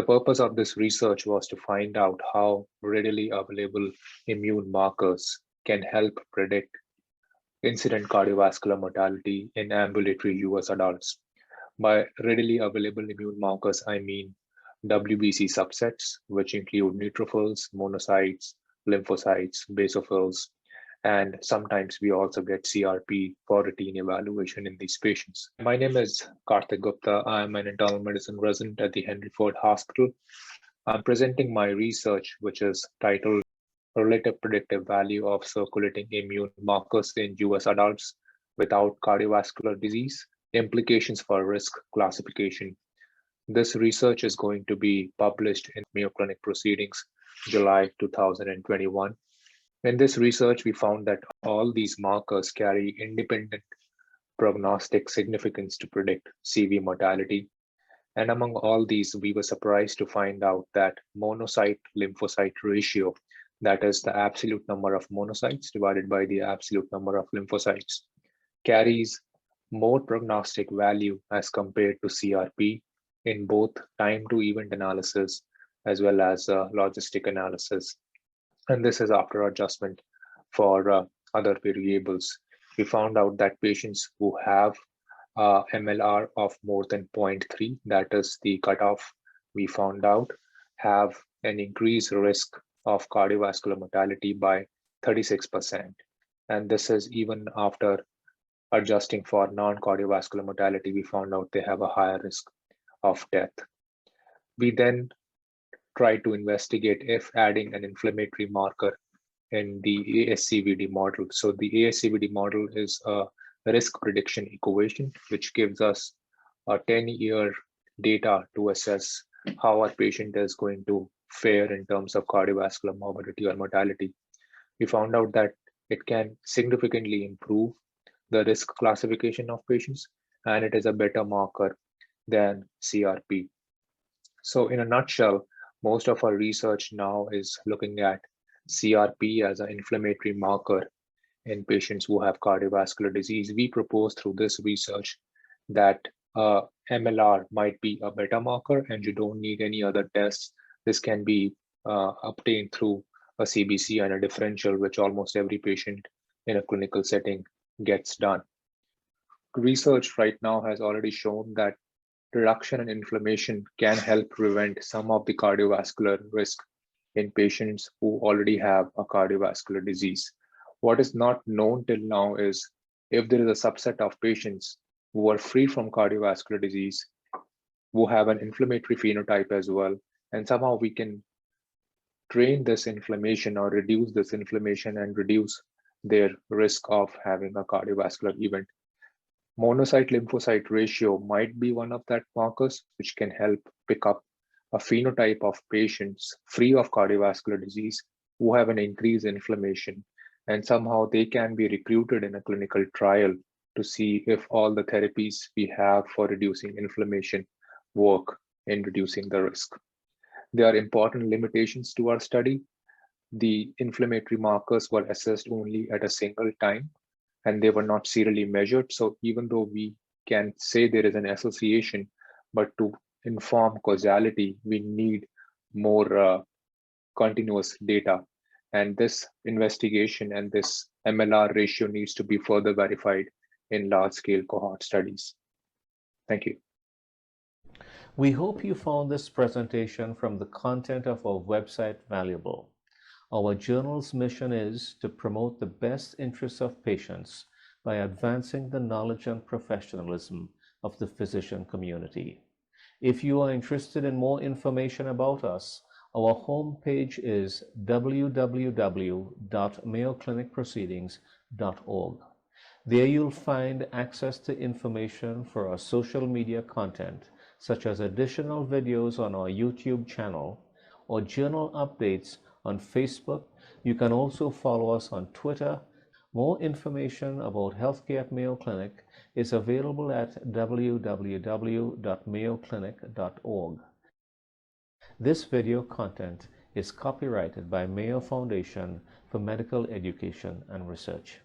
purpose of this research was to find out how readily available immune markers can help predict incident cardiovascular mortality in ambulatory US adults. By readily available immune markers, I mean WBC subsets, which include neutrophils, monocytes, lymphocytes, basophils, and sometimes we also get CRP for routine evaluation in these patients. My name is Karthik Gupta. I'm an internal medicine resident at the Henry Ford Hospital. I'm presenting my research, which is titled Relative Predictive Value of Circulating Immune Markers in US Adults Without Cardiovascular Disease, Implications for Risk Classification. This research is going to be published in Mayo Clinic Proceedings, July 2021. In this research, we found that all these markers carry independent prognostic significance to predict CV mortality. And among all these, we were surprised to find out that monocyte-lymphocyte ratio, that is the absolute number of monocytes divided by the absolute number of lymphocytes, carries more prognostic value as compared to CRP in both time to event analysis as well as logistic analysis. And this is after adjustment for other variables. We found out that patients who have MLR of more than 0.3, that is the cutoff we found out, have an increased risk of cardiovascular mortality by 36%. And this is even after adjusting for non-cardiovascular mortality, we found out they have a higher risk of death. We then tried to investigate if adding an inflammatory marker in the ASCVD model. So the ASCVD model is a risk prediction equation, which gives us a 10-year data to assess how our patient is going to fare in terms of cardiovascular morbidity or mortality. We found out that it can significantly improve the risk classification of patients, and it is a better marker than CRP. So in a nutshell, most of our research now is looking at CRP as an inflammatory marker in patients who have cardiovascular disease. We propose through this research that MLR might be a better marker and you don't need any other tests. This can be obtained through a CBC and a differential, which almost every patient in a clinical setting gets done. Research right now has already shown that reduction in inflammation can help prevent some of the cardiovascular risk in patients who already have a cardiovascular disease. What is not known till now is if there is a subset of patients who are free from cardiovascular disease, who have an inflammatory phenotype as well, and somehow we can drain this inflammation or reduce this inflammation and reduce their risk of having a cardiovascular event. Monocyte-lymphocyte ratio might be one of that markers which can help pick up a phenotype of patients free of cardiovascular disease who have an increased inflammation, and somehow they can be recruited in a clinical trial to see if all the therapies we have for reducing inflammation work in reducing the risk. There are important limitations to our study. The inflammatory markers were assessed only at a single time, and they were not serially measured. So even though we can say there is an association, but to inform causality, we need more continuous data. And this investigation and this MLR ratio needs to be further verified in large-scale cohort studies. Thank you. We hope you found this presentation from the content of our website valuable. Our journal's mission is to promote the best interests of patients by advancing the knowledge and professionalism of the physician community. If you are interested in more information about us, our homepage is www.mayoclinicproceedings.org. There you'll find access to information for our social media content, such as additional videos on our YouTube channel or journal updates on Facebook. You can also follow us on Twitter. More information about healthcare at Mayo Clinic is available at www.mayoclinic.org. This video content is copyrighted by Mayo Foundation for Medical Education and Research.